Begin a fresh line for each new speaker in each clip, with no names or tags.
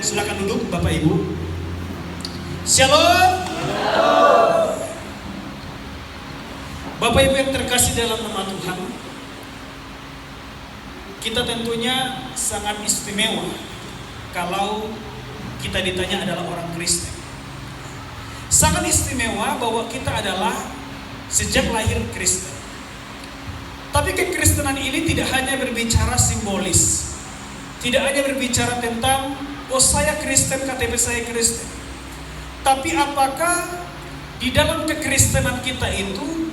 Silakan duduk Bapak Ibu. Shalom. Bapak Ibu yang terkasih dalam nama Tuhan, kita tentunya sangat istimewa kalau kita ditanya adalah orang Kristen. Sangat istimewa bahwa kita adalah sejak lahir Kristen. Tapi kekristenan ini tidak hanya berbicara simbolis, tidak hanya berbicara tentang oh saya Kristen, KTP saya Kristen. Tapi apakah di dalam kekristenan kita itu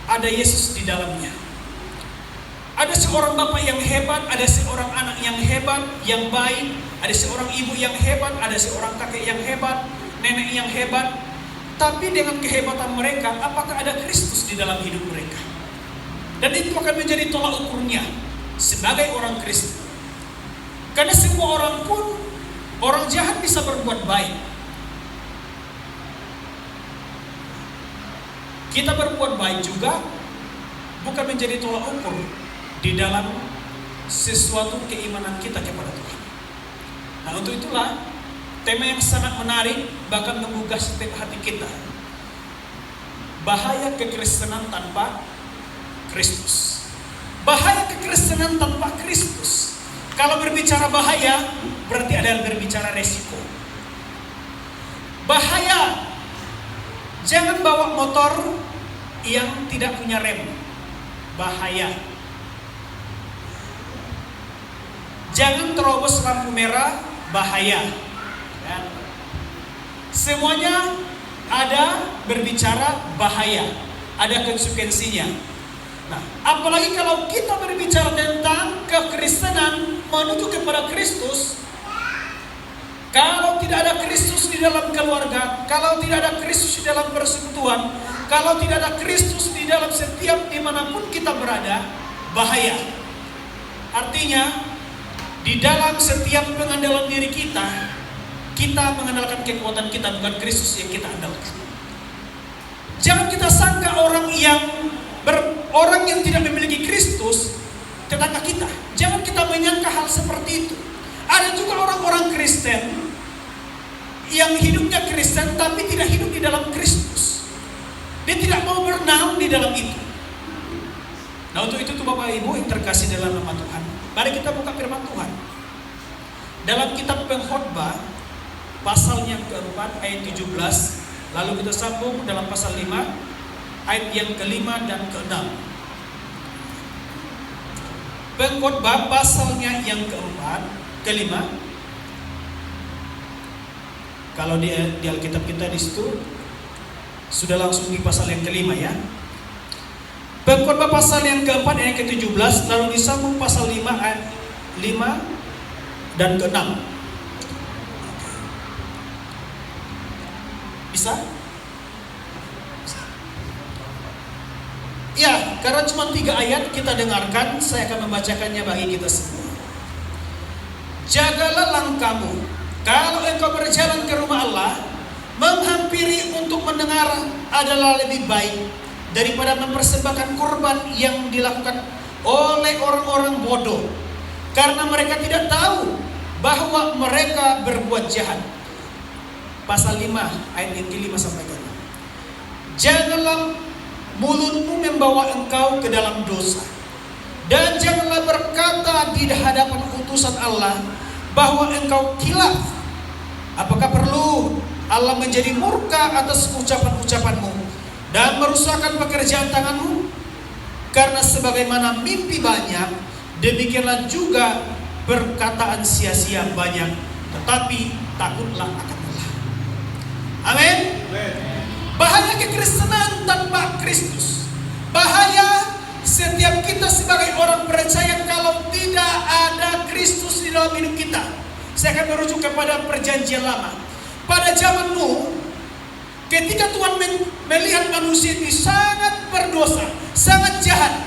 ada Yesus di dalamnya? Ada seorang bapak yang hebat, ada seorang anak yang hebat, yang baik, ada seorang ibu yang hebat, ada seorang kakek yang hebat, nenek yang hebat. Tapi dengan kehebatan mereka, apakah ada Kristus di dalam hidup mereka? Dan itu akan menjadi tolak ukurnya sebagai orang Kristen. Karena semua orang pun, orang jahat bisa berbuat baik. Kita berbuat baik juga bukan menjadi tolak ukur di dalam sesuatu keimanan kita kepada Tuhan. Nah, untuk itulah tema yang sangat menarik bahkan menggugah setiap hati kita. Bahaya kekristenan tanpa Kristus. Bahaya kekristenan tanpa Kristus. Kalau berbicara bahaya, berarti ada berbicara resiko. Bahaya. Jangan bawa motor yang tidak punya rem. Bahaya. Jangan terobos lampu merah. Bahaya. Dan semuanya ada berbicara bahaya. Ada konsekuensinya. Nah, apalagi kalau kita berbicara tentang kekristenan menuju kepada Kristus. Kalau tidak ada Kristus di dalam keluarga, kalau tidak ada Kristus di dalam persekutuan, kalau tidak ada Kristus di dalam setiap dimanapun kita berada, bahaya. Artinya, di dalam setiap pengandalan diri kita, kita mengandalkan kekuatan kita, bukan Kristus yang kita andalkan. Jangan kita sangka orang yang tidak memiliki Kristus tetangga kita. Jangan kita menyangka hal seperti itu. Ada juga orang-orang Kristen yang hidupnya Kristen tapi tidak hidup di dalam Kristus. Dia tidak mau bernaung di dalam itu. Nah, untuk itu tuh Bapak Ibu yang terkasih dalam nama Tuhan, mari kita buka firman Tuhan. Dalam kitab Pengkhotbah pasal yang keempat ayat 17, lalu kita sambung dalam pasal 5 ayat yang kelima dan keenam. Pengkhotbah pasalnya yang keempat, kelima. Kalau di Alkitab kita di situ sudah langsung di pasal yang kelima ya. Pengkhotbah pasal yang keempat ayat ke-17, lalu disambung pasal 5 ayat 5 dan ke-6. Bisa? Ya, karena cuma 3 ayat kita dengarkan, saya akan membacakannya bagi kita semua. Jagalah langkahmu, kalau engkau berjalan ke rumah Allah, menghampiri untuk mendengar adalah lebih baik daripada mempersembahkan kurban yang dilakukan oleh orang-orang bodoh, karena mereka tidak tahu bahwa mereka berbuat jahat. Pasal 5 ayat yang ke-5 sampai ke-6. Janganlah mulutmu membawa engkau ke dalam dosa, dan janganlah berkata di hadapan utusan Allah bahwa engkau khilaf. Apakah perlu Allah menjadi murka atas ucapan-ucapanmu dan merusakkan pekerjaan tanganmu? Karena sebagaimana mimpi banyak, demikianlah juga perkataan sia-sia banyak. Tetapi takutlah akan Allah. Amin. Bahaya kekristenan tanpa Kristus. Bahaya setiap kita sebagai orang percaya kalau tidak ada Kristus di dalam hidup kita. Saya akan merujuk kepada perjanjian lama. Pada zaman Nuh, ketika Tuhan melihat manusia ini sangat berdosa, sangat jahat,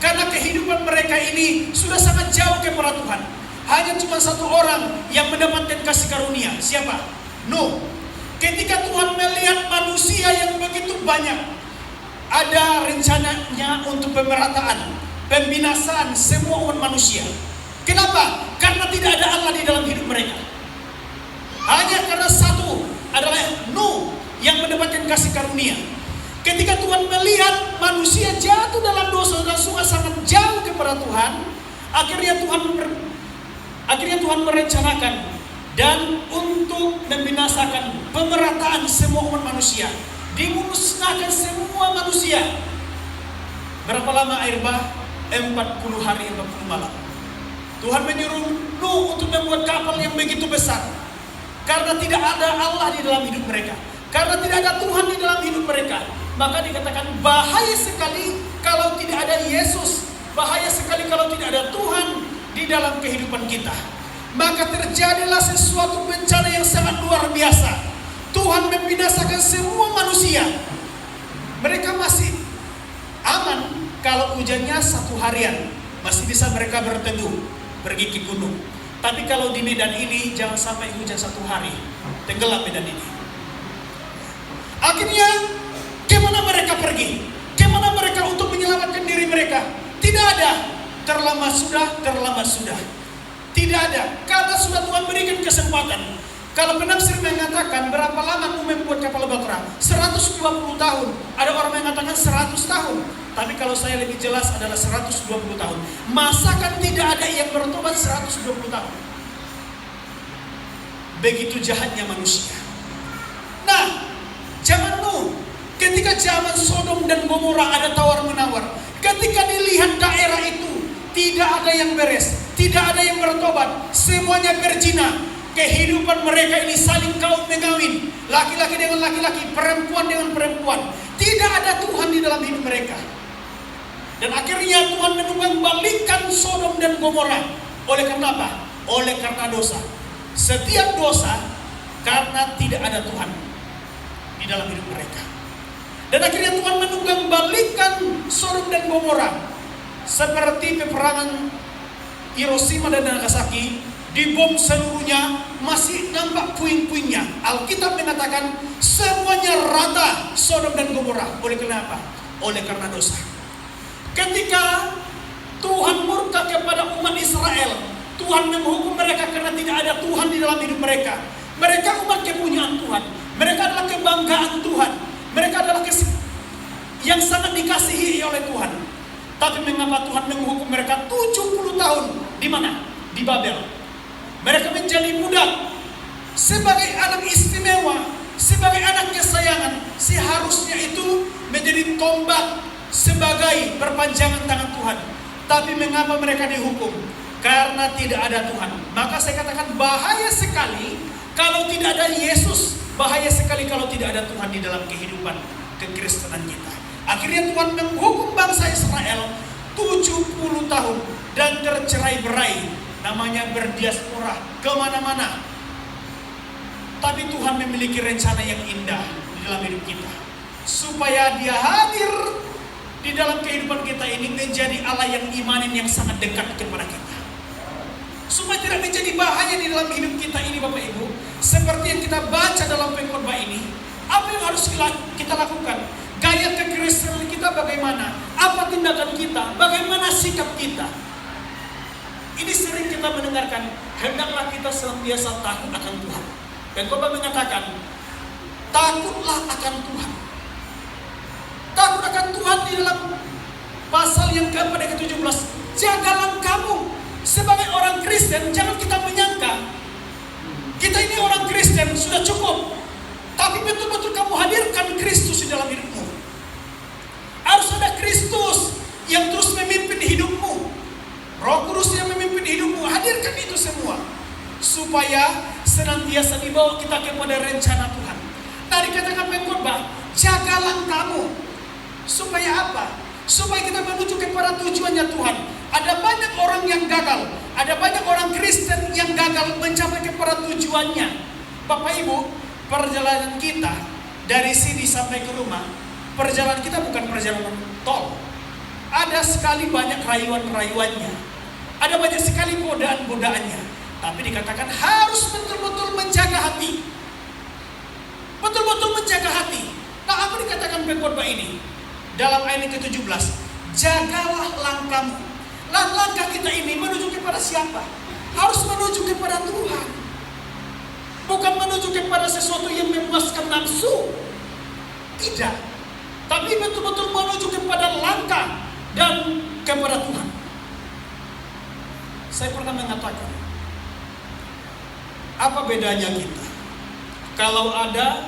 karena kehidupan mereka ini sudah sangat jauh kepada Tuhan. Hanya cuma satu orang yang mendapatkan kasih karunia. Siapa? Nuh. Ketika Tuhan melihat manusia yang begitu banyak, ada rencananya untuk pemerataan, pembinasaan semua umat manusia. Kenapa? Karena tidak ada Allah di dalam hidup mereka. dunia. Ketika Tuhan melihat manusia jatuh dalam dosa dan sangat jauh kepada Tuhan, akhirnya Tuhan merencanakan dan untuk membinasakan pemerataan semua umat manusia, dimusnahkan semua manusia. Berapa lama air bah? 40 hari 40 malam. Tuhan menyuruh Nuh untuk membuat kapal yang begitu besar, karena tidak ada Allah di dalam hidup mereka, karena tidak ada Tuhan di dalam hidup mereka. Maka dikatakan bahaya sekali kalau tidak ada Yesus, bahaya sekali kalau tidak ada Tuhan di dalam kehidupan kita. Maka terjadilah sesuatu bencana yang sangat luar biasa. Tuhan membinasakan semua manusia. Mereka masih aman kalau hujannya 1 harian, masih bisa mereka berteduh, pergi ke gunung. Tapi kalau di Medan ini jangan sampai hujan 1 hari, tenggelam Medan ini. Akhirnya kemana mereka pergi? Kemana mereka untuk menyelamatkan diri mereka? Tidak ada. Terlambat sudah. Tidak ada. Karena sudah Tuhan berikan kesempatan. Kalau penafsir mengatakan berapa lama Nuh membuat kapal Batra? 120 tahun. Ada orang mengatakan 100 tahun. Tapi kalau saya lebih jelas adalah 120 tahun. Masakan tidak ada yang bertobat 120 tahun? Begitu jahatnya manusia. Nah, zaman Nuh, ketika zaman Sodom dan Gomora ada tawar-menawar. Ketika dilihat daerah itu tidak ada yang beres, tidak ada yang bertobat, semuanya berzina. Kehidupan mereka ini saling kawin mengawin, laki-laki dengan laki-laki, perempuan dengan perempuan. Tidak ada Tuhan di dalam hidup mereka. Dan akhirnya Tuhan mengembalikan Sodom dan Gomora. Oleh karena apa? Oleh karena dosa. Setiap dosa karena tidak ada Tuhan di dalam hidup mereka. Dan akhirnya Tuhan mengembalikan Sodom dan Gomora. Seperti peperangan Hiroshima dan Nagasaki, dibom seluruhnya, masih nampak puing-puingnya. Alkitab mengatakan semuanya rata Sodom dan Gomora. Oleh kenapa? Oleh karena dosa. Ketika Tuhan murka kepada umat Israel, Tuhan menghukum mereka karena tidak ada Tuhan di dalam hidup mereka. Mereka umat kepunyaan Tuhan. Mereka adalah kebanggaan Tuhan. Mereka adalah yang sangat dikasihi oleh Tuhan. Tapi mengapa Tuhan menghukum mereka 70 tahun? Di mana? Di Babel. Mereka menjadi budak. Sebagai anak istimewa, sebagai anak kesayangan, seharusnya itu menjadi tombak sebagai perpanjangan tangan Tuhan. Tapi mengapa mereka dihukum? Karena tidak ada Tuhan. Maka saya katakan bahaya sekali kalau tidak ada Yesus. Bahaya sekali kalau tidak ada Tuhan di dalam kehidupan kekristenan kita. Akhirnya Tuhan menghukum bangsa Israel 70 tahun dan tercerai-berai. Namanya berdiaspora kemana-mana. Tapi Tuhan memiliki rencana yang indah di dalam hidup kita, supaya Dia hadir di dalam kehidupan kita ini menjadi Allah yang imanin, yang sangat dekat kepada kita, supaya tidak menjadi bahaya di dalam hidup kita ini. Bapak Ibu, seperti yang kita baca dalam pengkhotbah ini, apa yang harus kita lakukan? Gaya kekristenan kita bagaimana? Apa tindakan kita? Bagaimana sikap kita? Ini sering kita mendengarkan, hendaklah kita senantiasa takut akan Tuhan. Pengkhotbah mengatakan, takutlah akan Tuhan. Takut akan Tuhan di dalam pasal yang keempat ayat 17. Jagalah kamu sebagai orang Kristen. Jangan kita menyangka kita ini orang Kristen sudah cukup, tapi betul-betul kamu hadirkan Kristus di dalam hidupmu. Harus ada Kristus yang terus memimpin hidupmu. Roh Kudus yang memimpin hidupmu. Hadirkan itu semua, supaya senantiasa dibawa kita kepada rencana Tuhan. Tadi katakan pengkhotbah, jagalah kamu. Supaya apa? Supaya kita menuju kepada tujuannya Tuhan. Ada banyak orang yang gagal. Ada banyak orang Kristen yang gagal mencapai kepada tujuannya. Bapak Ibu, perjalanan kita dari sini sampai ke rumah, perjalanan kita bukan perjalanan tol. Ada sekali banyak rayuan-rayuannya. Ada banyak sekali godaan-godaannya. Tapi dikatakan harus betul-betul menjaga hati. Betul-betul menjaga hati. Nah, apa dikatakan pengkhotbah ini? Dalam ayat ke-17, jagalah langkahmu. Langkah kita ini menuju kepada siapa? Harus menuju kepada Tuhan. Bukan menuju kepada sesuatu yang memuaskan nafsu. Tidak. Tapi betul-betul menuju kepada langkah dan kepada Tuhan. Saya pernah mengatakan, apa bedanya kita? Kalau ada,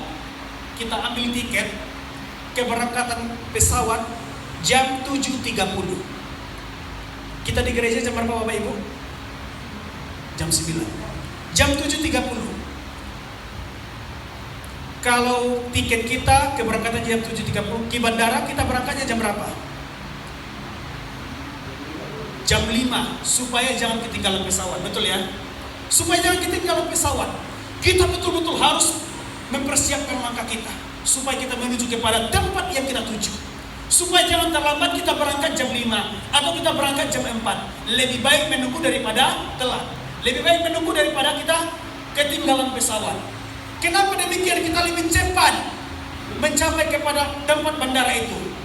kita ambil tiket keberangkatan pesawat jam 7.30. Kita di gereja jam berapa Bapak Ibu? Jam 9. Jam 7.30. Kalau tiket kita keberangkatan jam 7.30, di bandara kita berangkatnya jam berapa? Jam 5, supaya jangan ketinggalan pesawat, betul ya? Supaya jangan ketinggalan pesawat, kita betul-betul harus mempersiapkan langkah kita, supaya kita menuju kepada tempat yang kita tuju. Supaya jangan terlambat kita berangkat jam 5, atau kita berangkat jam 4. Lebih baik menunggu daripada telat. Lebih baik menunggu daripada kita ketinggalan pesawat. Kenapa demikian? Kita lebih cepat mencapai kepada tempat bandara itu,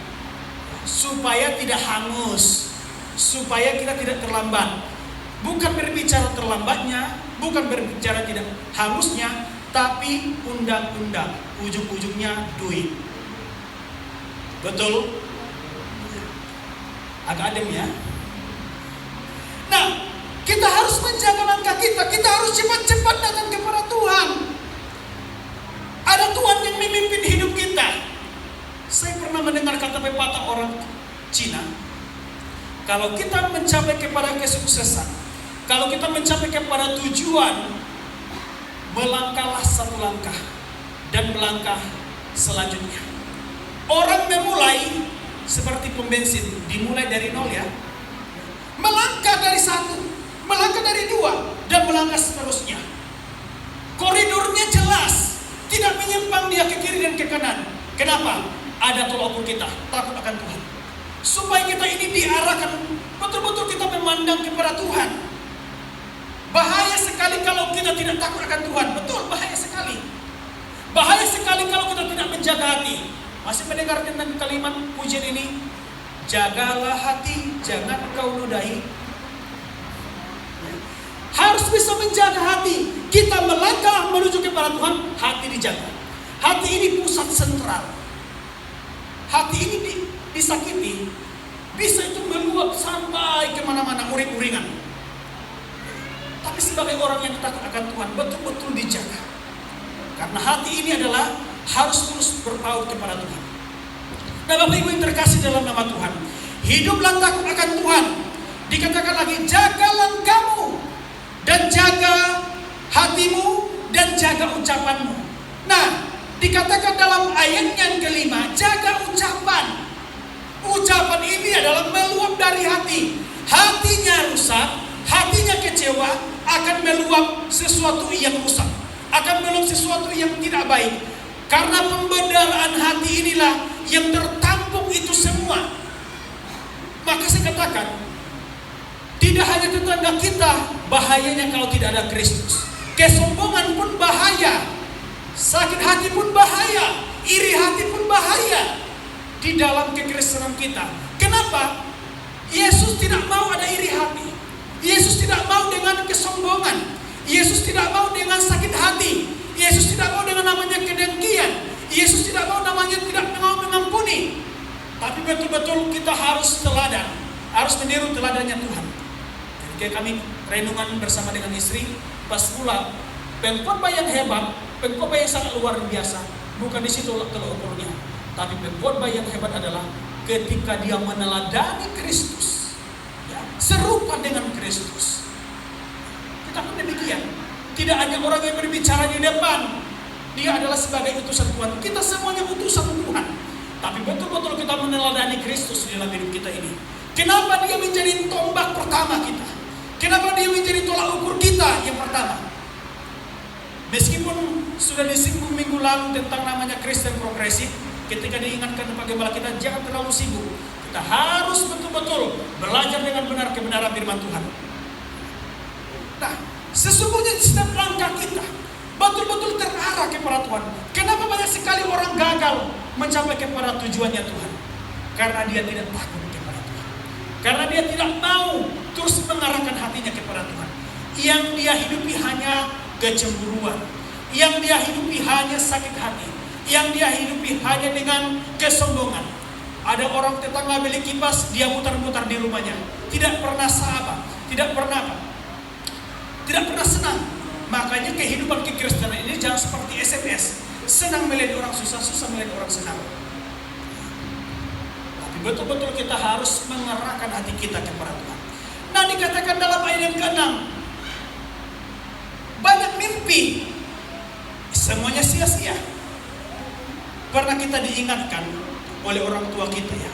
supaya tidak hangus, supaya kita tidak terlambat. Bukan berbicara terlambatnya, bukan berbicara tidak hangusnya, tapi undang-undang, ujung-ujungnya duit. Betul? Agak adem ya. Nah, kita harus menjaga langkah kita. Kita harus cepat-cepat datang kepada Tuhan. Ada Tuhan yang memimpin hidup kita. Saya pernah mendengar kata pepatah orang Cina, kalau kita mencapai kepada kesuksesan, kalau kita mencapai kepada tujuan, melangkahlah satu langkah dan melangkah selanjutnya. Orang memulai seperti pom bensin, dimulai dari nol ya. Melangkah dari satu, melangkah dari dua, dan melangkah seterusnya. Koridornya jelas, tidak menyimpang dia ke kiri dan ke kanan. Kenapa? Ada tolak ukur kita, takut akan Tuhan. Supaya kita ini diarahkan, betul-betul kita memandang kepada Tuhan. Bahaya sekali kalau kita tidak takut akan Tuhan. Betul, bahaya sekali. Bahaya sekali kalau kita tidak menjaga hati. Masih mendengar tentang kalimat pujian ini? Jagalah hati, jangan kau ludahi. Harus bisa menjaga hati. Kita melangkah menuju kepada Tuhan, hati dijaga. Hati ini pusat sentral. Hati ini disakiti, bisa itu meluap sampai kemana-mana, uring-uringan. Tapi sebagai orang yang takut akan Tuhan, betul-betul dijaga. Karena hati ini adalah harus terus berpaut kepada Tuhan. Nah Bapak Ibu yang terkasih dalam nama Tuhan, hiduplah takut akan Tuhan. Dikatakan lagi, jaga langkahmu, dan jaga hatimu, dan jaga ucapanmu. Nah, dikatakan dalam ayat yang kelima, jaga ucapan. Ucapan ini adalah meluap dari hati. Hatinya rusak, hatinya kecewa, akan meluap sesuatu yang rusak, akan meluap sesuatu yang tidak baik. Karena pembenaran hati inilah yang tertampung itu semua. Maka saya katakan, tidak hanya tetangga kita bahayanya kalau tidak ada Kristus. Kesombongan pun bahaya, sakit hati pun bahaya, iri hati pun bahaya di dalam kekristenan kita. Kenapa? Yesus tidak mau ada iri hati. Yesus tidak mau dengan kesombongan. Yesus tidak mau dengan sakit hati. Yesus tidak mau dengan namanya kedengkian. Yesus tidak mau namanya tidak mau mengampuni. Tapi betul-betul kita harus teladan, harus meniru teladannya Tuhan. Ketika kami renungan bersama dengan istri, pas pula pengkhotbah yang hebat, pengkhotbah yang sangat luar biasa, bukan di situ tolak ukurnya. Tapi pengkhotbah yang hebat adalah ketika dia meneladani Kristus, ya, serupa dengan Kristus. Kita pun demikian. Tidak hanya orang yang berbicara di depan, dia adalah sebagai utusan Tuhan. Kita semuanya utusan Tuhan. Tapi betul-betul kita meneladani Kristus di dalam hidup kita ini. Kenapa dia menjadi tombak pertama kita? Kenapa dia menjadi tolak ukur kita yang pertama? Meskipun sudah disinggung minggu lalu tentang namanya Kristen progresif, ketika diingatkan bagaimana kita jangan terlalu sibuk. Kita harus betul-betul belajar dengan benar kebenaran firman Tuhan. Nah, sesungguhnya setiap langkah kita betul-betul terarah kepada Tuhan. Kenapa banyak sekali orang gagal mencapai kepada tujuannya Tuhan? Karena dia tidak takut kepada Tuhan. Karena dia tidak mau terus mengarahkan hatinya kepada Tuhan. Yang dia hidupi hanya kecemburuan. Yang dia hidupi hanya sakit hati. yang dia hidupi hanya dengan kesombongan. Ada orang tetangga beli kipas, dia mutar-mutar di rumahnya, tidak pernah sabar, tidak pernah senang. Makanya kehidupan kekristenan ini jangan seperti SMS, senang melihat orang susah, susah melihat orang senang. Tapi betul-betul kita harus mengarahkan hati kita kepada Tuhan. Nah, dikatakan dalam ayat yang ke-6, banyak mimpi, semuanya sia-sia. Pernah kita diingatkan oleh orang tua kita ya.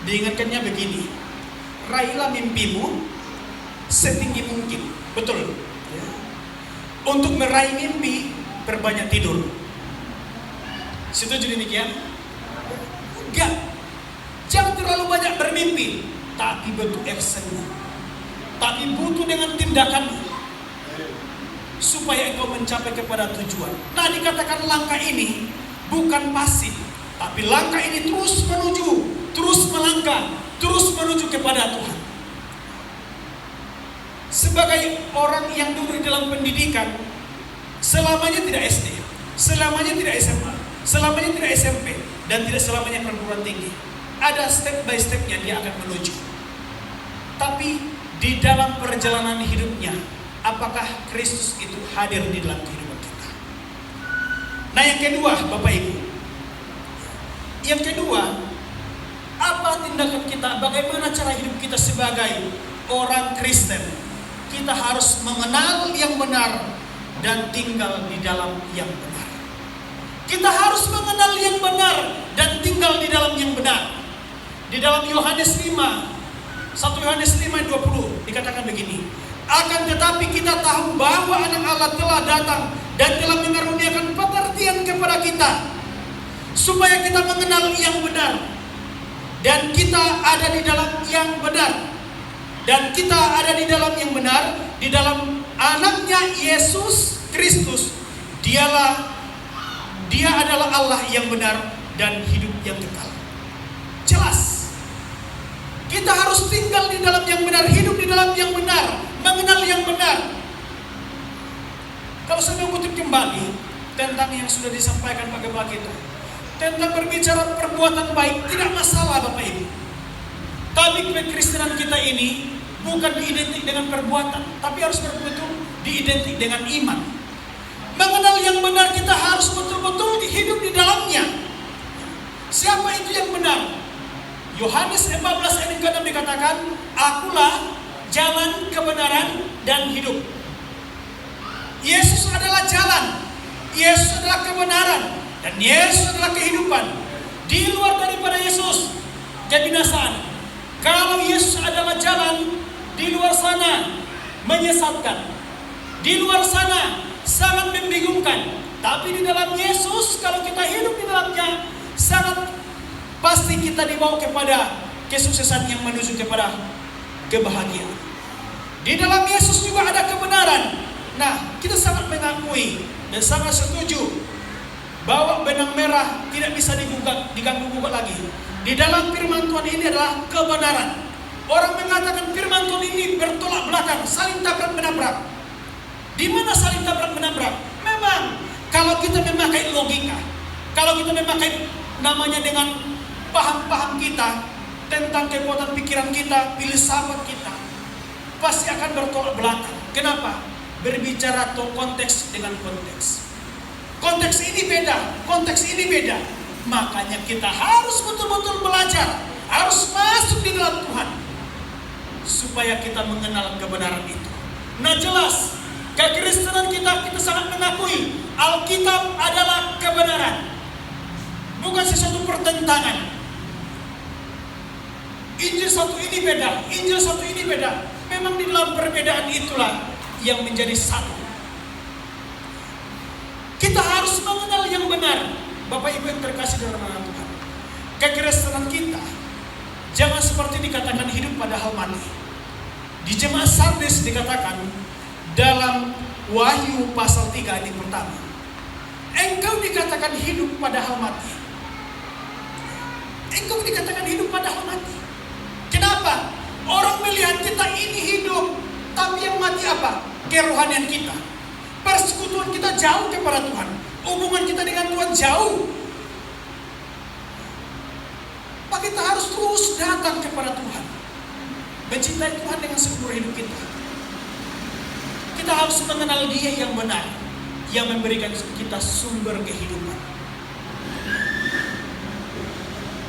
Diingatkannya begini, raihlah mimpimu setinggi mungkin. Betul ya. Untuk meraih mimpi, perbanyak tidur. Setuju demikian? Enggak. Jangan terlalu banyak bermimpi, tapi butuh actionnya, tapi butuh dengan tindakannya, supaya engkau mencapai kepada tujuan. Nah, dikatakan langkah ini bukan pasif, tapi langkah ini terus menuju, terus melangkah, terus menuju kepada Tuhan. Sebagai orang yang dulu di dalam pendidikan, selamanya tidak SD, selamanya tidak SMA, selamanya tidak SMP, dan tidak selamanya perguruan tinggi. Ada step by stepnya dia akan menuju. Tapi di dalam perjalanan hidupnya, apakah Kristus itu hadir di dalam kehidupan kita? Nah, yang kedua, Bapak Ibu, yang kedua, apa tindakan kita? Bagaimana cara hidup kita sebagai orang Kristen? Kita harus mengenal yang benar dan tinggal di dalam yang benar. Kita harus mengenal yang benar dan tinggal di dalam yang benar. Di dalam Yohanes 5, 1 Yohanes 5:20 dikatakan begini, akan tetapi kita tahu bahwa Anak Allah telah datang dan telah mengaruniakan pengertian kepada kita, supaya kita mengenal yang benar dan kita ada di dalam yang benar. Dan kita ada di dalam yang benar, di dalam Anaknya Yesus Kristus. Dia adalah Allah yang benar dan hidup yang kekal. Jelas. Kita harus tinggal di dalam yang benar, hidup di dalam yang benar, mengenal yang benar. Kalau saya mengutip kembali tentang yang sudah disampaikan Pak Gembala kita, tentang berbicara perbuatan baik, tidak masalah Bapak Ibu. Tapi kekristenan kita ini bukan diidentik dengan perbuatan, tapi harus betul-betul diidentik dengan iman. Mengenal yang benar, kita harus betul-betul hidup di dalamnya. Siapa itu yang benar? Yohanes 14 ayat 6 dikatakan, akulah jalan, kebenaran, dan hidup. Yesus adalah jalan, Yesus adalah kebenaran, dan Yesus adalah kehidupan. Di luar daripada Yesus, kebinasaan. Kalau Yesus adalah jalan, di luar sana menyesatkan, di luar sana sangat membingungkan. Tapi di dalam Yesus, kalau kita hidup di dalamnya, sangat pasti kita dibawa kepada kesuksesan yang menuju kepada kebahagiaan. Di dalam Yesus juga ada kebenaran. Nah, kita sangat mengakui dan sangat setuju bahwa benang merah tidak bisa diganggu-gugat lagi. Di dalam firman Tuhan ini adalah kebenaran. Orang mengatakan firman Tuhan ini bertolak belakang, saling tabrak-menabrak. Di mana saling tabrak-menabrak? Memang kalau kita memakai logika, kalau kita memakai namanya dengan paham-paham kita tentang kekuatan pikiran kita, filsafat kita, pasti akan bertolak belakang. Kenapa? Berbicara konteks dengan konteks. Konteks ini beda, konteks ini beda. Makanya kita harus betul-betul belajar, harus masuk di dalam Tuhan, supaya kita mengenal kebenaran itu. Nah, jelas kekristenan kita sangat mengakui Alkitab adalah kebenaran, bukan sesuatu pertentangan. Injil satu ini beda, Injil satu ini beda. Memang di dalam perbedaan itulah yang menjadi satu. Kita harus mengenal yang benar. Bapak Ibu yang terkasih dalam nama Tuhan, kekristenan kita jangan seperti dikatakan hidup padahal mati. Di jemaat Sardes dikatakan dalam Wahyu pasal 3 ayat pertama, engkau dikatakan hidup padahal mati. Engkau dikatakan hidup padahal mati. Kenapa? Orang melihat kita ini hidup, tapi yang mati apa? Kerohanian kita. Persekutuan kita jauh kepada Tuhan. hubungan kita dengan Tuhan jauh. Maka kita harus terus datang kepada Tuhan, mencintai Tuhan dengan seluruh hidup kita. Kita harus mengenal Dia yang benar, yang memberikan kita sumber kehidupan.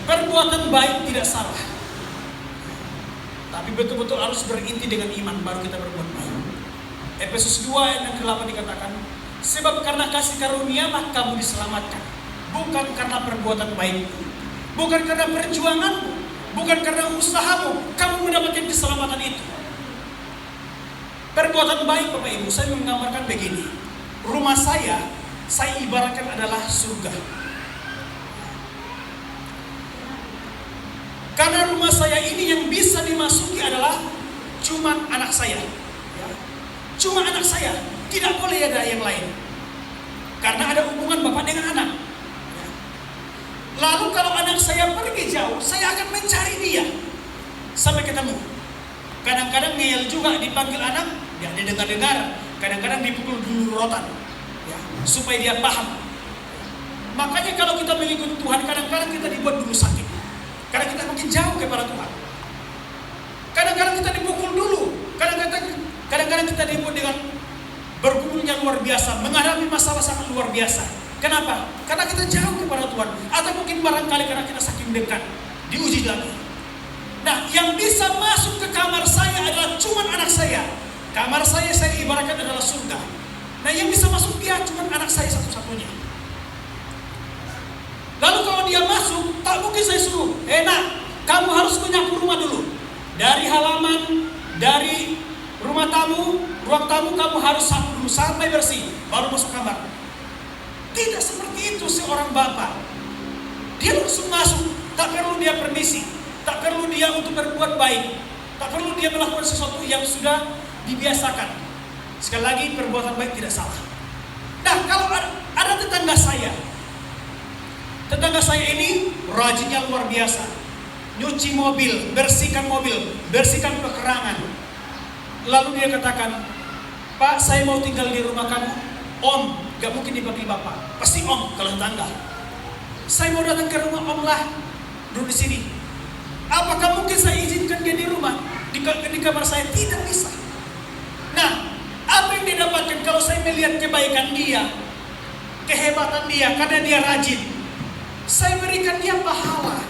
Perbuatan baik tidak salah, tapi betul-betul harus berinti dengan iman baru kita berbuat baik. Efesus 2 ayat 8 dikatakan, sebab karena kasih karunia-Lah kamu diselamatkan, bukan karena perbuatan baikmu, bukan karena perjuanganmu, bukan karena usahamu, kamu mendapatkan keselamatan itu. Perbuatan baik Bapak Ibu, saya menggambarkan begini. Rumah saya ibaratkan adalah surga. Karena rumah saya ini yang bisa dimasuki adalah cuma anak saya. Cuma anak saya, tidak boleh ada yang lain. Karena ada hubungan bapak dengan anak. Lalu kalau anak saya pergi jauh, saya akan mencari dia sampai ketemu. Kadang-kadang ngeyel juga dipanggil anak, dia dengar-dengar. Kadang-kadang dipukul dulu rotan, supaya dia paham. Makanya kalau kita mengikuti Tuhan, kadang-kadang kita dibuat dulu sakit. Karena kita makin jauh kepada Tuhan. Kadang-kadang kita dipukul dulu. Kadang-kadang kita dibuat dengan bergumulnya luar biasa, menghadapi masalah sangat luar biasa. Kenapa? Karena kita jauh kepada Tuhan. Atau mungkin barangkali karena kita saking dekat, diuji lagi. Nah, yang bisa masuk ke kamar saya adalah cuma anak saya. Kamar saya ibaratkan adalah surga. Nah, yang bisa masuk dia cuma anak saya satu-satunya. Lalu kalau dia masuk, tak mungkin saya suruh, nak, kamu harus menyapu rumah dulu. Dari halaman, dari ruang tamu kamu harus sapu dulu sampai bersih, baru masuk kamar. Tidak seperti itu seorang bapak. Dia langsung masuk, tak perlu dia permisi, tak perlu dia untuk berbuat baik, tak perlu dia melakukan sesuatu yang sudah dibiasakan. Sekali lagi, perbuatan baik tidak salah. Nah, kalau ada tetangga saya ini rajinnya luar biasa. Nyuci mobil, bersihkan pekerangan. Lalu dia katakan, Pak, saya mau tinggal di rumah kamu. Om, gak mungkin dipanggil Bapak. Pasti Om kalau tetangga. Saya mau datang ke rumah Om lah, duduk di sini. Apakah mungkin saya izinkan dia di rumah? Di kamar saya? Tidak bisa. Nah, apa yang dia dapatkan kalau saya melihat kebaikan dia, kehebatan dia, karena dia rajin? Saya berikan dia pahala,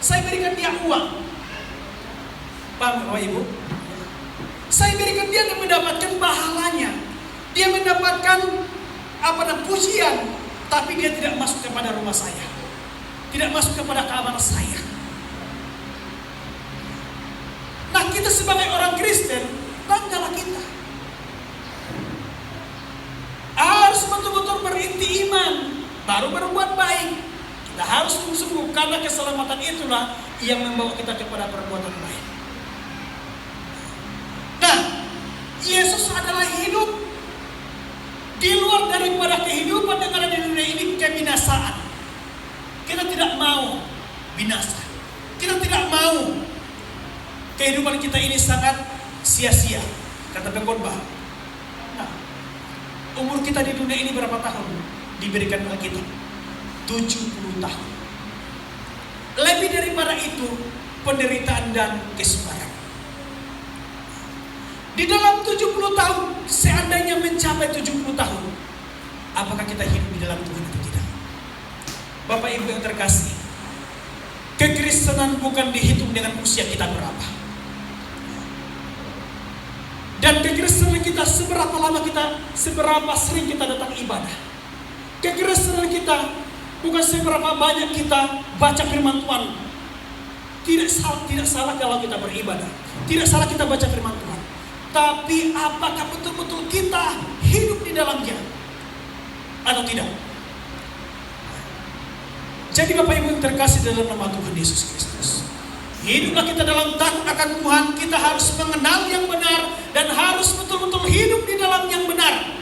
saya berikan dia uang. Paham Bapak Ibu? Saya berikan dia dan mendapatkan pahalanya. Dia mendapatkan pujian, tapi dia tidak masuk kepada rumah saya, tidak masuk kepada kamar saya. Nah, kita sebagai orang Kristen, banggalah kita. Harus betul-betul berinti iman, baru berbuat baik. Kita harus sungguh-sungguh, karena keselamatan itulah yang membawa kita kepada perbuatan baik. Nah, Yesus adalah hidup di luar daripada kehidupan yang ada di dunia ini, kebinasaan. Kita tidak mau binasa. Kita tidak mau kehidupan kita ini sangat sia-sia, kata pengkhotbah. Nah, umur kita di dunia ini berapa tahun? Diberikan Alkitab 70 tahun. Lebih daripada itu, penderitaan dan kesukaran. Di dalam 70 tahun, seandainya mencapai 70 tahun, apakah kita hidup di dalam Tuhan atau tidak? Bapak Ibu yang terkasih, kekristenan bukan dihitung dengan usia kita berapa. Dan kekristenan kita seberapa sering kita datang ibadah. Kekristenan kita bukan seberapa banyak kita baca firman Tuhan. Tidak salah kalau kita beribadah. Tidak salah kita baca firman Tuhan. Tapi apakah betul-betul kita hidup di dalamnya atau tidak? Jadi Bapak Ibu yang terkasih dalam nama Tuhan Yesus Kristus, hiduplah kita dalam takut akan Tuhan. Kita harus mengenal yang benar dan harus betul-betul hidup di dalam yang benar.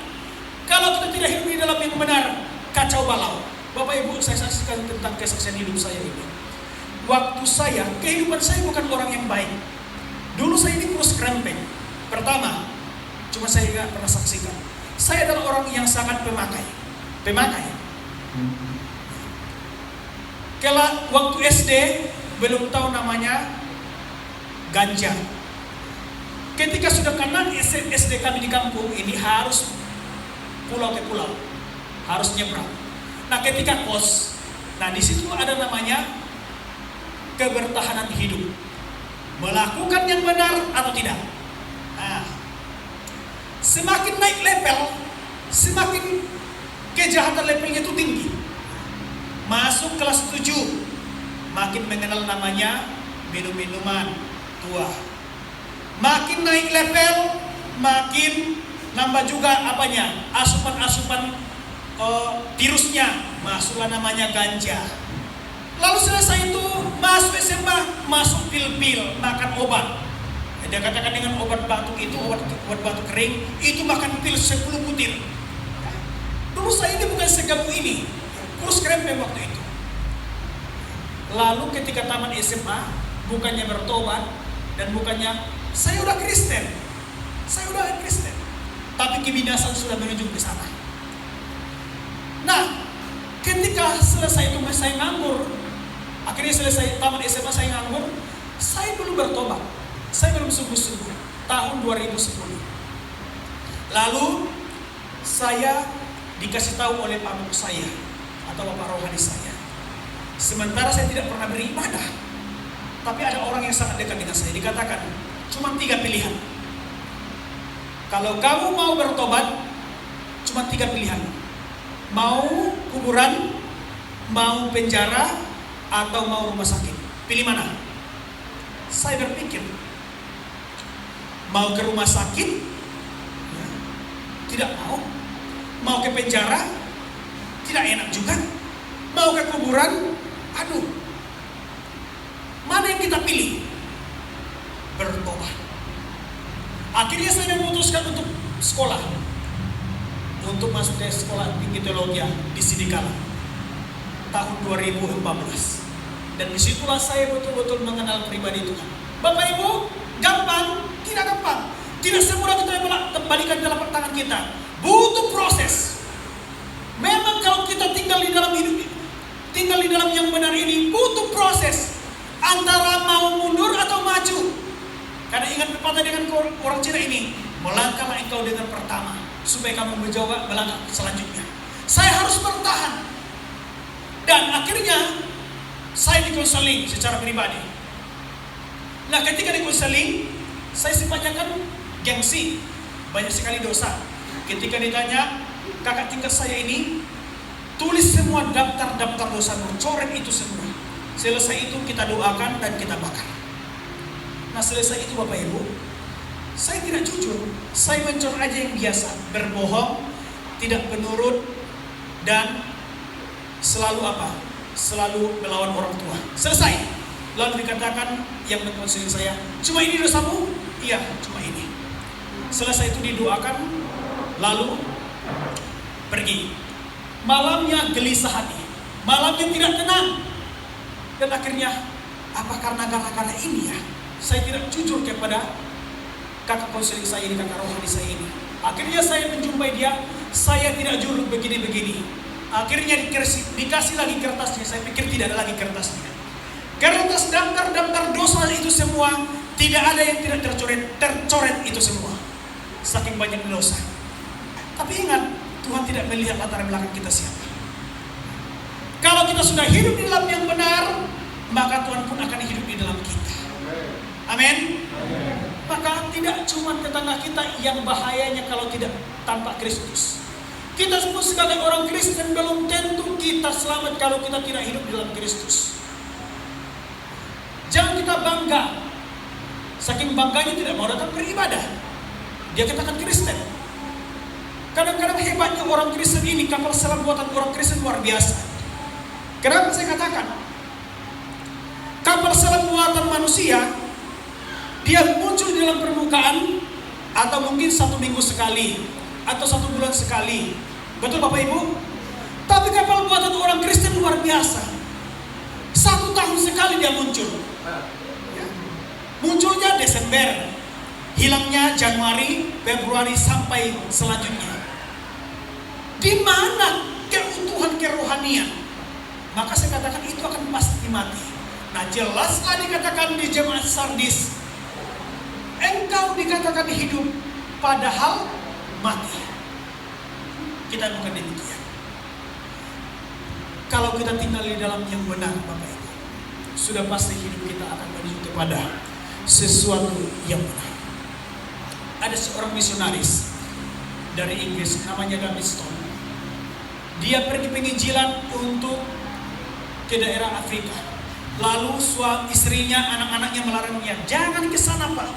Kalau kita tidak hidup di dalam yang benar, kacau balau. Bapak Ibu, saya saksikan tentang kesaksian hidup saya ini. Waktu kehidupan saya bukan orang yang baik. Dulu saya ini kurus krempeng. Pertama, cuma saya nggak pernah saksikan. Saya adalah orang yang sangat pemakai. Kalau waktu SD belum tahu namanya ganja. Ketika sudah kenal SD kami di kampung ini harus pulau ke pulau, harus nyebrang. Nah ketika kos, nah di situ ada namanya kebertahanan hidup, melakukan yang benar atau tidak. Nah, semakin naik level, semakin kejahatan levelnya itu tinggi. Masuk kelas 7, makin mengenal namanya minum-minuman tua. Makin naik level, makin nambah juga apanya, asupan-asupan virusnya, masuklah namanya ganja. Lalu selesai itu masuk SMA, masuk pil-pil, makan obat. Dia katakan dengan obat batuk itu, obat batuk kering, itu makan pil 10 butir. Dulu saya ini bukan segabung ini, kurus krempeng waktu itu. Lalu ketika tamat SMA, bukannya bertobat dan bukannya saya udah Kristen, tapi kebinasan sudah menuju ke sana. Nah, ketika selesai itu saya nganggur, akhirnya selesai tamat SMA saya nganggur, saya belum bertobat, saya belum sungguh-sungguh. Tahun 2010, lalu saya dikasih tahu oleh pamuk saya atau bapak rohani saya. Sementara saya tidak pernah beribadah, tapi ada orang yang sangat dekat dengan saya, dikatakan cuma 3 pilihan. Kalau kamu mau bertobat, cuma 3 pilihan. Mau kuburan, mau penjara, atau mau rumah sakit. Pilih mana? Saya berpikir, mau ke rumah sakit? Ya, tidak mau. Mau ke penjara? Tidak enak juga. Mau ke kuburan? Aduh. Mana yang kita pilih? Bertobat. Akhirnya saya memutuskan untuk sekolah, untuk masuk ke sekolah tinggi teologi di Sidikala tahun 2014. Dan disitulah saya betul-betul mengenal pribadi Tuhan. Bapak Ibu, gampang? Tidak gampang. Tidak semudah kita kembalikan dalam tangan kita. Butuh proses. Memang kalau kita tinggal di dalam hidup, tinggal di dalam yang benar ini, butuh proses. Antara mau mundur atau maju. Karena ingat pepatah dengan orang Cina ini, melangkahlah engkau dengan pertama, supaya kamu menjawab melangkah selanjutnya. Saya harus bertahan. Dan akhirnya saya dikonseling secara pribadi. Nah ketika dikonseling, saya sifatnya kan gengsi, banyak sekali dosa. Ketika ditanya, kakak tingkat saya ini, tulis semua daftar dosa, coret itu semua. Selesai itu kita doakan dan kita bakar. Nah selesai itu Bapak Ibu, saya tidak jujur, saya mencor aja yang biasa, berbohong, tidak penurut, dan selalu apa? Selalu melawan orang tua. Selesai. Lalu dikatakan yang mengkonseling saya, cuma ini dosamu? Iya, cuma ini. Selesai itu didoakan, lalu pergi. Malamnya gelisah hati, malamnya tidak tenang. Dan akhirnya, apa karena gara-gara ini ya? Saya tidak jujur kepada kakak konseling saya ini, kakak rohani saya ini. Akhirnya saya menjumpai dia, saya tidak jujur begini-begini. Akhirnya dikasih lagi kertasnya, saya pikir tidak ada lagi kertasnya. Kertas daftar dosa itu semua, tidak ada yang tidak tercoret itu semua. Saking banyak dosa. Tapi ingat, Tuhan tidak melihat latar belakang kita siapa. Kalau kita sudah hidup di dalam yang benar, maka Tuhan pun akan hidup di dalam kita. Amin. Maka tidak cuma tetangga kita yang bahayanya kalau tidak tanpa Kristus. Kita semua sebagai orang Kristen belum tentu kita selamat kalau kita tidak hidup di dalam Kristus. Jangan kita bangga. Saking bangganya tidak mau datang beribadah. Dia katakan Kristen. Kadang-kadang hebatnya orang Kristen ini, kapal selam buatan orang Kristen luar biasa. Kenapa saya katakan? Kapal selam buatan manusia, dia muncul di dalam permukaan atau mungkin 1 minggu sekali atau 1 bulan sekali. Betul Bapak Ibu? Tapi kapal buatan orang Kristen luar biasa. 1 tahun sekali dia muncul. Munculnya Desember, hilangnya Januari, Februari sampai selanjutnya. Di mana keutuhan kerohanian kerohanian, maka saya katakan itu akan pasti mati. Nah, jelaslah dikatakan di jemaat Sardis, engkau dikatakan hidup padahal mati. Kita bukan demikian. Kalau kita tinggal di dalam yang benar, Bapak Ibu, sudah pasti hidup kita akan menuju kepada sesuatu yang benar. Ada seorang misionaris dari Inggris namanya David Stone. Dia pergi penginjilan untuk ke daerah Afrika. Lalu suami istrinya, anak-anaknya melarangnya, jangan ke sana Pak,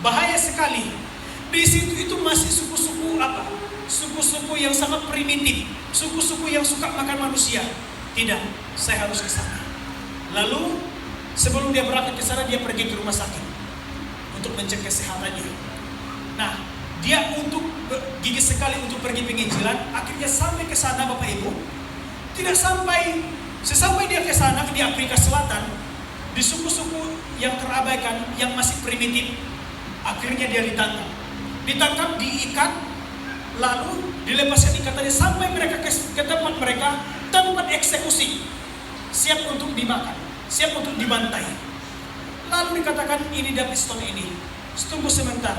bahaya sekali. Di situ itu masih suku-suku apa? Suku-suku yang sangat primitif, suku-suku yang suka makan manusia. Tidak, saya harus ke sana. Lalu sebelum dia berangkat ke sana, dia pergi ke rumah sakit untuk mengecek kesehatannya. Nah, dia untuk gigih sekali untuk pergi penginjilan. Akhirnya sampai ke sana, Bapak Ibu, tidak sampai. Sesampai dia ke sana di Afrika Selatan, di suku-suku yang terabaikan, yang masih primitif, akhirnya dia ditangkap, diikat, lalu dilepaskan ikatannya sampai mereka ke tempat mereka, tempat eksekusi, siap untuk dimakan, siap untuk dibantai. Lalu dikatakan ini David Stone ini, tunggu sebentar,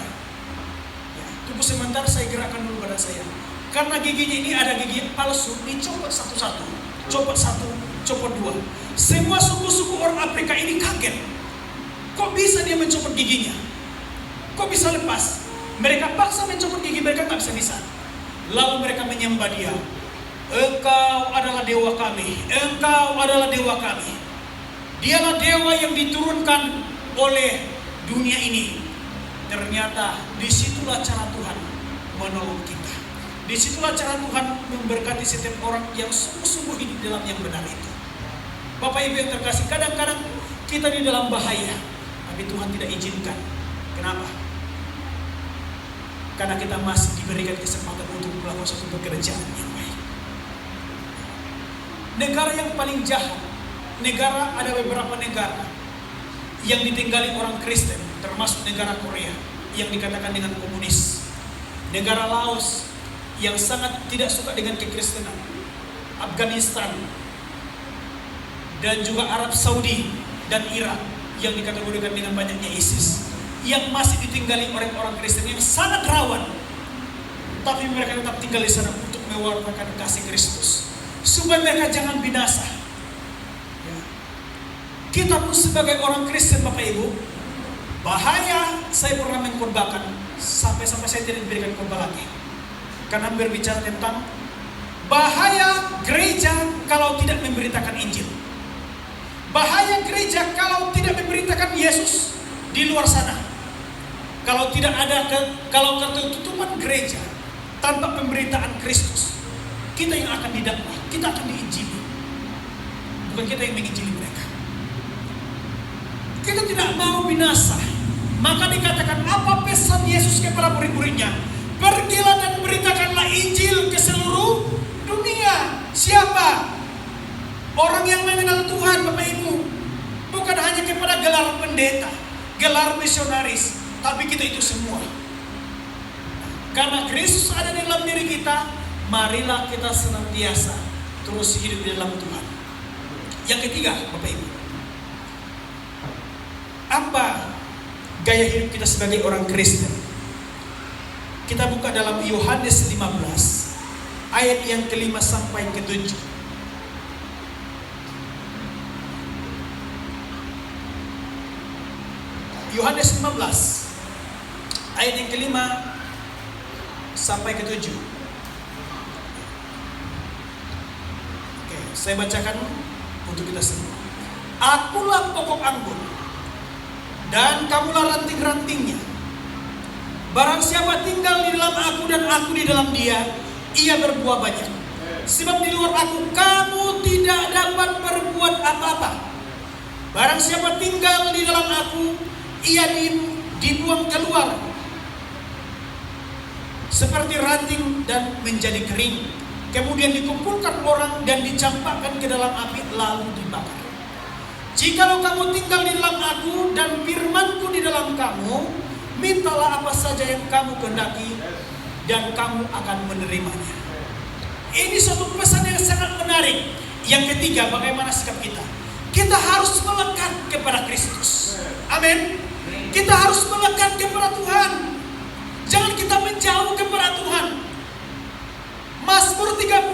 ya, tunggu sebentar, saya gerakkan dulu badan saya, karena giginya ini ada gigi palsu, dicopot satu-satu, copot satu, copot dua. Semua suku-suku orang Afrika ini kaget. Kok bisa dia mencopot giginya? Kok bisa lepas? Mereka paksa mencopot gigi, mereka tak bisa. Lalu mereka menyembah dia. Engkau adalah dewa kami. Engkau adalah dewa kami. Dialah dewa yang diturunkan oleh dunia ini. Ternyata disitulah cara Tuhan menolong kita. Disitulah cara Tuhan memberkati setiap orang yang sungguh-sungguh hidup dalam yang benar itu. Bapak Ibu yang terkasih, kadang-kadang kita di dalam bahaya, tapi Tuhan tidak izinkan. Kenapa? Karena kita masih diberikan kesempatan untuk melakukan suatu pekerjaan yang baik. Negara yang paling jahat, ada beberapa negara yang ditinggali orang Kristen, termasuk negara Korea yang dikatakan dengan komunis, negara Laos yang sangat tidak suka dengan kekristenan, Afghanistan, dan juga Arab Saudi dan Irak yang dikategorikan dengan banyaknya ISIS, yang masih ditinggali oleh orang Kristen yang sangat rawan, tapi mereka tetap tinggal di sana untuk mewartakan kasih Kristus supaya mereka jangan binasa. Ya. Kita pun sebagai orang Kristen, Bapak Ibu, bahaya. Saya pernah mengkhotbahkan sampai-sampai saya tidak diberikan khotbah lagi karena berbicara tentang bahaya gereja kalau tidak memberitakan Injil. Bahaya gereja kalau tidak memberitakan Yesus di luar sana. Kalau tidak ada kalau ketutupan gereja tanpa pemberitaan Kristus, kita yang akan didakwah, kita akan diinjili. Bukan kita yang menginjili mereka. Kita tidak mau binasa. Maka dikatakan apa pesan Yesus kepada murid-muridnya? Pergilah dan beritakanlah Injil ke seluruh dunia. Siapa? Orang yang mengenal Tuhan, Bapak Ibu, bukan hanya kepada gelar pendeta, gelar misionaris, tapi kita itu semua. Karena Kristus ada di dalam diri kita, marilah kita senantiasa terus hidup di dalam Tuhan. Yang ketiga, Bapak Ibu, apa gaya hidup kita sebagai orang Kristen? Kita buka dalam Yohanes 15, ayat yang ke-5 sampai ke-7. Yohanes 15 ayat yang ke-5 sampai ke-7. Oke, saya bacakan untuk kita semua. Akulah pokok anggur dan kamulah ranting-rantingnya. Barang siapa tinggal di dalam aku dan aku di dalam dia, ia berbuah banyak. Sebab di luar aku kamu tidak dapat berbuat apa-apa. Barang siapa tinggal di dalam aku, ia dibuang keluar seperti ranting dan menjadi kering, kemudian dikumpulkan orang dan dicampakkan ke dalam api lalu dibakar. Jikalau kamu tinggal di dalam aku dan firmanku di dalam kamu, mintalah apa saja yang kamu kehendaki dan kamu akan menerimanya. Ini suatu pesan yang sangat menarik. Yang ketiga, bagaimana sikap kita? Kita harus melekat kepada Kristus. Amin. Kita harus melekat kepada Tuhan. Jangan kita menjauh kepada Tuhan. Mazmur 39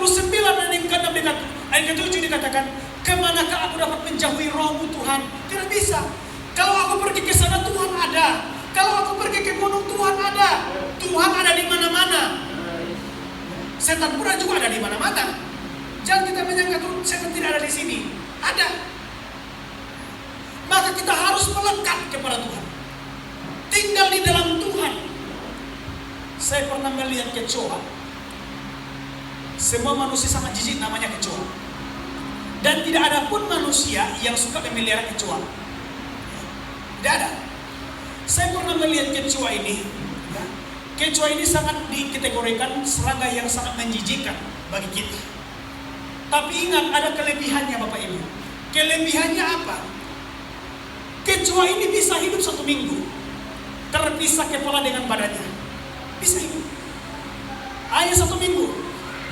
ayat ke-7 dikatakan, kemanakah aku dapat menjauhi roh-Mu Tuhan? Tidak bisa. Kalau aku pergi ke sana, Tuhan ada. Kalau aku pergi ke gunung, Tuhan ada. Tuhan ada di mana-mana. Setan pun juga ada di mana-mana. Jangan kita menyangka setan tidak ada di sini. Ada. Maka kita harus melekat kepada Tuhan. Tinggal di dalam Tuhan. Saya pernah melihat kecoa. Semua manusia sangat jijik namanya kecoa. Dan tidak ada pun manusia yang suka memelihara kecoa. Tidak ada. Saya pernah melihat kecoa ini. Kecoa ini sangat dikategorikan serangga yang sangat menjijikkan bagi kita. Tapi ingat, ada kelebihannya Bapak Ibu. Kelebihannya apa? Kecoa ini bisa hidup 1 minggu. Terpisah kepala dengan badannya. Bisa hidup. Hanya 1 minggu.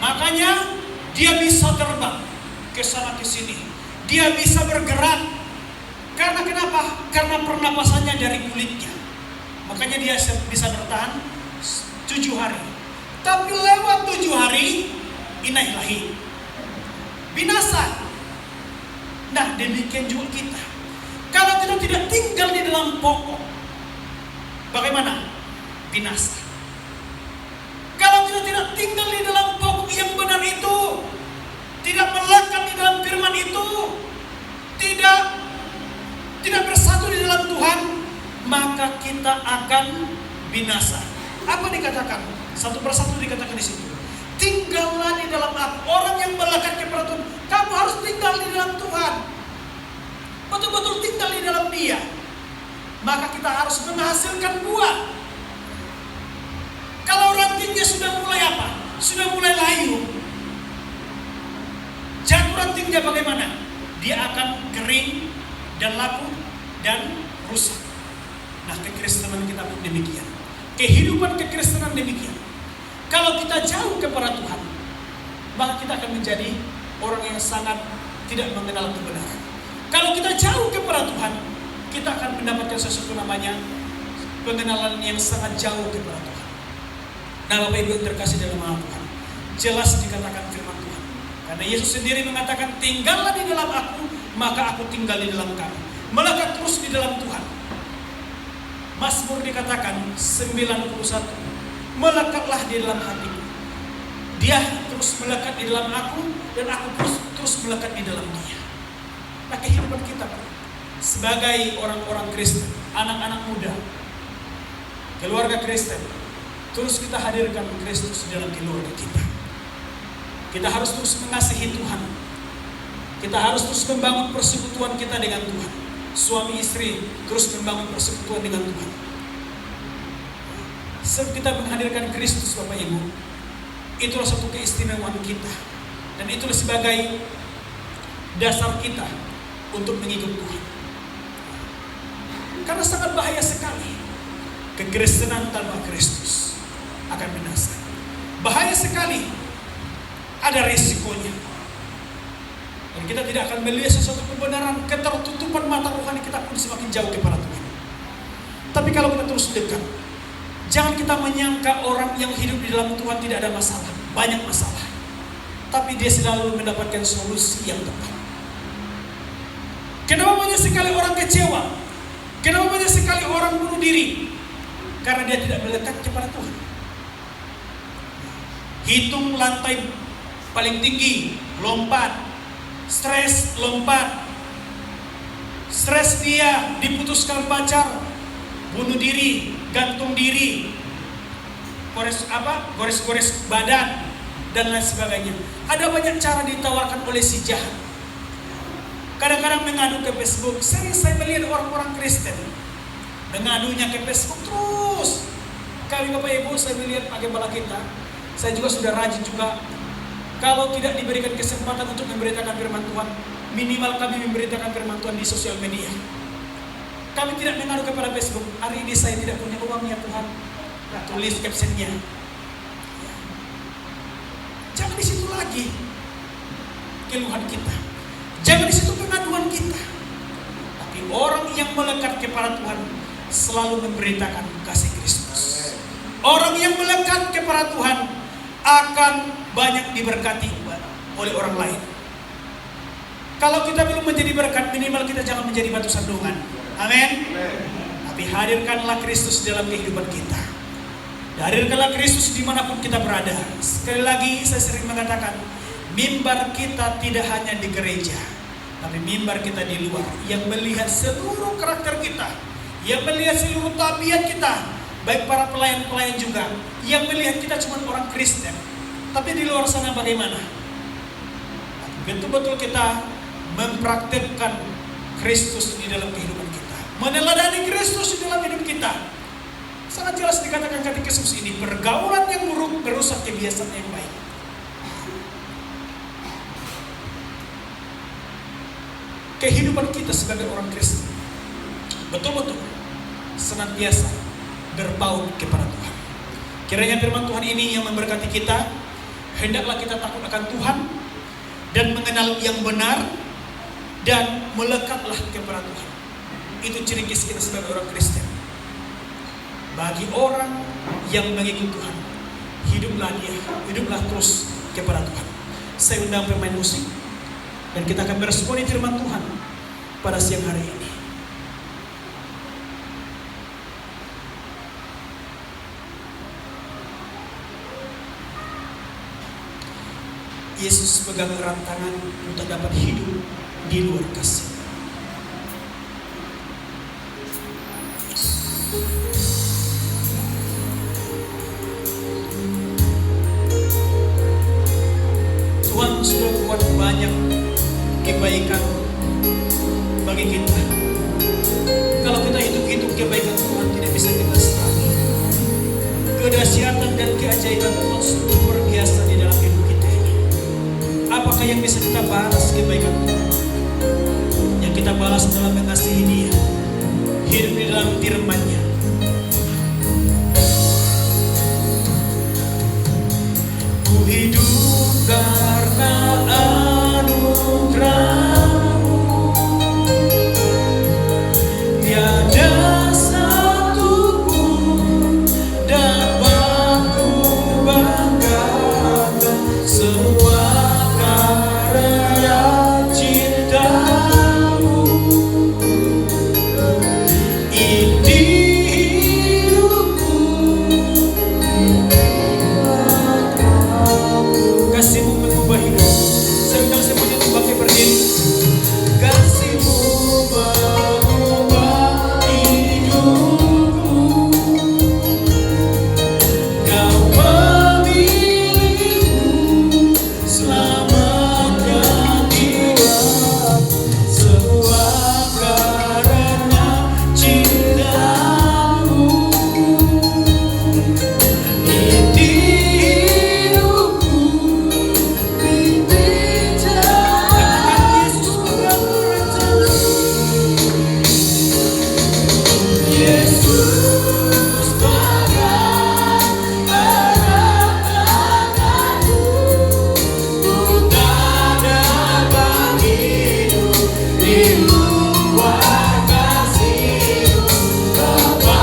Makanya dia bisa terbang ke sana ke sini. Dia bisa bergerak. Karena kenapa? Karena pernapasannya dari kulitnya. Makanya dia bisa bertahan 7 hari. Tapi lewat 7 hari, inailahi. Binasa. Nah, demikian juga kita. Kalau kita tidak tinggal di dalam pokok, bagaimana? Binasa. Kalau kita tidak tinggal di dalam pokok yang benar itu, tidak melekat di dalam firman itu, tidak bersatu di dalam Tuhan, maka kita akan binasa. Apa dikatakan? Satu persatu dikatakan di situ. Tinggallah di dalam aku. Orang yang melekat kepada Tuhan, kamu harus tinggal di dalam Tuhan. Betul-betul tinggal di dalam Dia. Maka kita harus menghasilkan buah. Kalau rantingnya sudah mulai apa? Sudah mulai layu. Jangan rantingnya bagaimana? Dia akan kering dan laku dan rusak. Nah, kekristenan kita pun demikian. Kehidupan kekristenan demikian. Kalau kita jauh kepada Tuhan, maka kita akan menjadi orang yang sangat tidak mengenal kebenaran. Kalau kita jauh kepada Tuhan, kita akan mendapatkan sesuatu namanya pengenalan yang sangat jauh kepada Tuhan. Nah, Bapak Ibu yang terkasih dalam nama Tuhan, jelas dikatakan firman Tuhan. Karena Yesus sendiri mengatakan, tinggallah di dalam aku, maka aku tinggal di dalam kamu. Melekat terus di dalam Tuhan. Mazmur dikatakan 91, melekatlah di dalam hatiku. Dia terus melekat di dalam aku, dan aku terus melekat di dalam Dia. Nah, kehidupan kita sebagai orang-orang Kristen, anak-anak muda, keluarga Kristen, terus kita hadirkan Kristus dalam keluarga kita. Kita harus terus mengasihi Tuhan. Kita harus terus membangun persekutuan kita dengan Tuhan. Suami istri terus membangun persekutuan dengan Tuhan. Sebab kita menghadirkan Kristus, Bapak Ibu, itulah satu keistimewaan kita. Dan itulah sebagai dasar kita untuk mengikut Tuhan. Karena sangat bahaya sekali kekristenan tanpa Kristus akan binasa. Bahaya sekali, ada risikonya. Dan kita tidak akan melihat sesuatu kebenaran, ketertutupan mata rohani kita pun semakin jauh kepada Tuhan. Tapi kalau kita terus dekat, jangan kita menyangka orang yang hidup di dalam Tuhan tidak ada masalah. Banyak masalah. Tapi dia selalu mendapatkan solusi yang tepat. Kenapa banyak sekali orang kecewa? Kenapa banyak sekali orang bunuh diri? Karena dia tidak melekat kepada Tuhan. Hitung lantai paling tinggi, lompat. Stres, lompat. Stres dia, diputuskan pacar, bunuh diri, gantung diri, gores badan, dan lain sebagainya. Ada banyak cara ditawarkan oleh si jahat. Kadang-kadang mengadu ke Facebook. Sering saya melihat orang-orang Kristen mengadunya ke Facebook terus. Kami Bapak Ibu, saya melihat agama kita, saya juga sudah rajin juga. Kalau tidak diberikan kesempatan untuk memberitakan firman Tuhan, minimal kami memberitakan firman Tuhan di sosial media. Kami tidak mengadu kepada Facebook. Hari ini saya tidak punya uang ya Tuhan. Nah, tulis captionnya. Jangan di situ lagi. keluhan kita. Jangan di situ pengaduan kita. Tapi orang yang melekat kepada Tuhan selalu memberitakan kasih Kristus. Orang yang melekat kepada Tuhan akan banyak diberkati oleh orang lain. Kalau kita belum menjadi berkat, minimal kita jangan menjadi batu sandungan. Amin. Tapi hadirkanlah Kristus dalam kehidupan kita. Hadirkanlah Kristus dimanapun kita berada. Sekali lagi saya sering mengatakan, mimbar kita tidak hanya di gereja, tapi mimbar kita di luar, yang melihat seluruh karakter kita, yang melihat seluruh tabiat kita, baik para pelayan-pelayan juga, yang melihat kita cuma orang Kristen. Tapi di luar sana bagaimana? Betul-betul kita mempraktikkan Kristus di dalam kehidupan kita, meneladani Kristus di dalam hidup kita. Sangat jelas dikatakan katekismus ini, pergaulan yang buruk merusak kebiasaan yang baik. Kehidupan kita sebagai orang Kristen betul-betul senantiasa berpaut kepada Tuhan. Kiranya firman Tuhan ini yang memberkati kita. Hendaklah kita takut akan Tuhan dan mengenal yang benar dan melekatlah kepada Tuhan. Itu ciri khas kita sebagai orang Kristen. Bagi orang yang mengikut Tuhan, hiduplah terus kepada Tuhan. Saya undang pemain musik dan kita akan meresponi firman Tuhan pada siang hari ini. Yesus pegang erat tangan untuk dapat hidup di luar kasih. Tuhan sudah buat banyak kebaikan bagi kita. Kalau kita hitung-hitung kebaikan Tuhan tidak bisa kita serapi. Kedahsyatan dan keajaiban Tuhan sungguh luar biasa di dalam hidup kita ini. Apakah yang bisa kita balas kebaikan Tuhan? Yang kita balas dalam mengasihi Dia, hidup di dalam firman-Nya. Ku hidup karena anugerah-Mu, tiada satu pun dapat ku banggakan, semua karya cinta-Mu. Ini hidupku, kasih-Mu mengubah hidup. Saya undang semuanya untuk pakai berdiri. Kasih-Mu mengubah hidupku, Kau memilihku, selamatkan jiwa, semua karena cinta-Mu. Ini hidupku, Yesus pegang erat tanganku, ku tak dapat hidup di luar kasih-Mu. Bapa,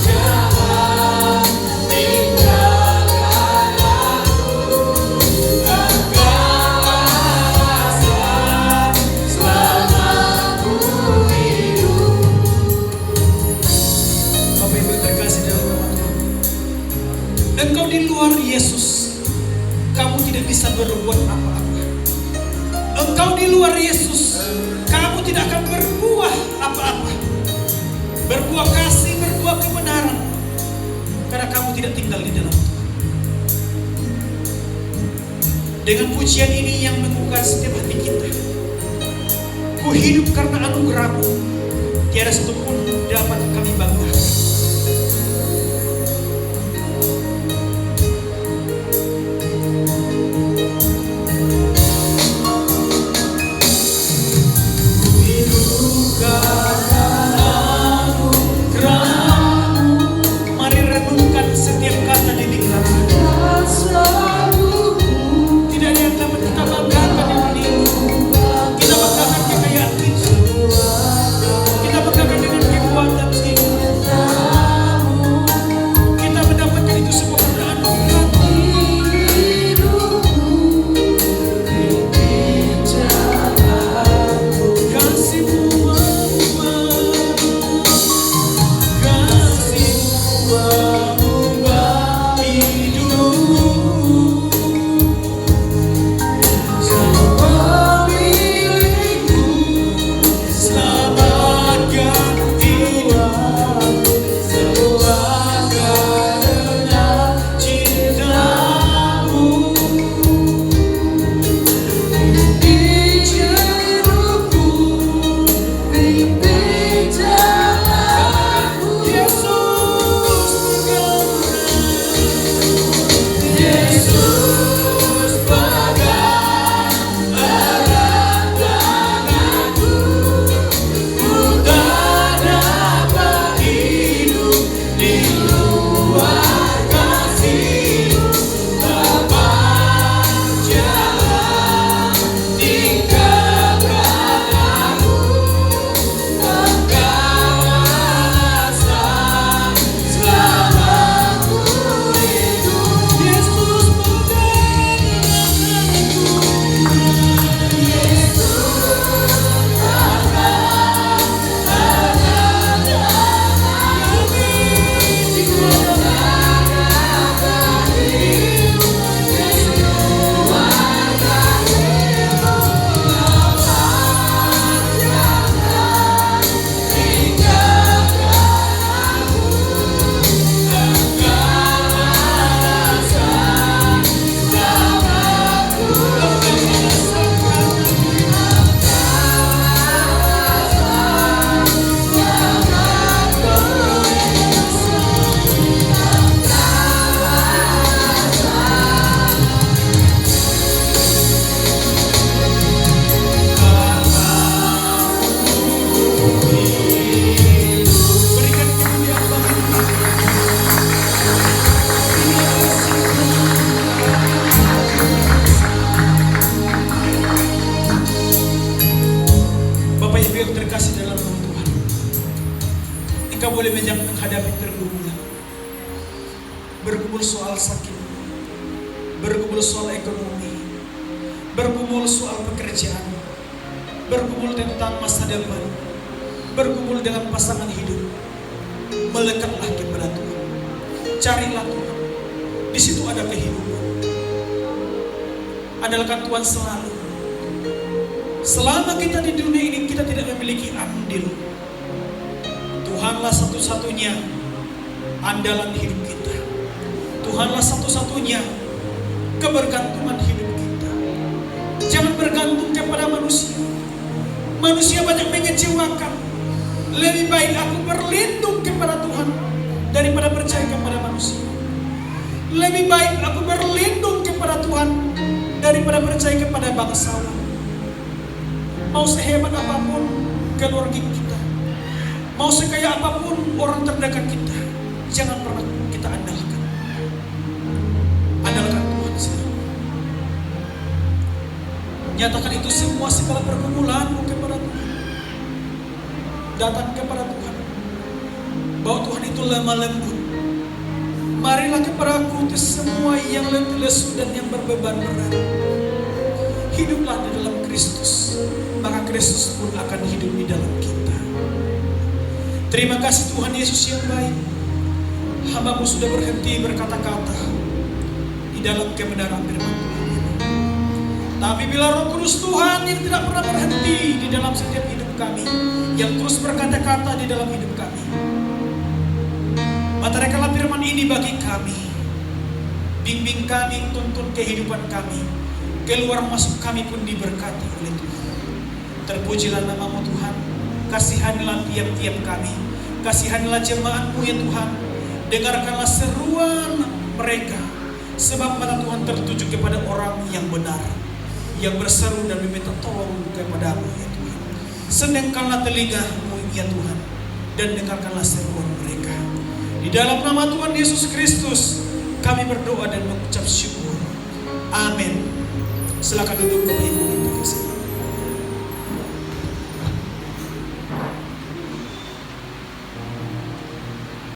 jangan tinggalkan aku, Engkaulah rasa selamatku hidup. Bapak Ibu yang terkasih dalam nama Tuhan, engkau di luar Yesus, kamu tidak bisa berbuat apa-apa. Engkau di luar Yesus, kamu tidak akan berbuah apa-apa. Berbuah kasih, berbuah kebenaran, karena kamu tidak tinggal di dalam Tuhan. Dengan pujian ini yang mengukar setiap hati kita, ku hidup karena anugerah-Mu, tiada satu pun dapat kami banggakan. Ku hidup karena anugerah-Mu. Mari renungkan setiap kata di pikiran kita. Tidak ada yang dapat kita banggakan boleh menghadapi pergumulan. Bergumul soal sakit, bergumul soal ekonomi, bergumul soal pekerjaan, bergumul tentang masa depan, bergumul dengan pasangan hidup. Melekatlah kepada Tuhan, carilah Tuhan. Di situ ada kehidupan. Andalkan Tuhan selalu. Selama kita di dunia ini, kita tidak memiliki andil. Tuhanlah satu-satunya andalan hidup kita. Tuhanlah satu-satunya kebergantungan hidup kita. Jangan bergantung kepada manusia. Manusia banyak mengecewakan. Lebih baik aku berlindung kepada Tuhan daripada percaya kepada manusia. Lebih baik aku berlindung kepada Tuhan daripada percaya kepada bangsawan. Mau sehebat apapun keluarga kita, mau sekaya apapun orang terdekat kita, jangan pernah kita andalkan. Andalkan Tuhan sendiri. Nyatakan itu semua segala pergumulanmu kepada Tuhan. Datang kepada Tuhan. Bahwa Tuhan itu lemah lembut. Marilah kepada aku semua yang letih lesu dan yang berbeban berat. Hiduplah di dalam Kristus, maka Kristus pun akan hidup di dalam kita. Terima kasih Tuhan Yesus yang baik. Hamba-Mu sudah berhenti berkata-kata di dalam kebenaran firman Tuhan ini. Tapi bila Roh Kudus Tuhan yang tidak pernah berhenti di dalam setiap hidup kami, yang terus berkata-kata di dalam hidup kami, matarakanlah firman ini bagi kami. Bimbing kami, tuntun kehidupan kami. Keluar masuk kami pun diberkati oleh Tuhan. Terpujilah nama-Mu Tuhan. Kasihanilah tiap-tiap kami. Kasihanilah jemaat-Mu ya Tuhan. Dengarkanlah seruan mereka. Sebab mata Tuhan tertuju kepada orang yang benar, yang berseru dan meminta tolong kepada-Mu ya Tuhan. Sedengkanlah telinga-Mu ya Tuhan, dan dengarkanlah seruan mereka. Di dalam nama Tuhan Yesus Kristus kami berdoa dan mengucap syukur. Amin. Silakan duduk Bapak Ibu.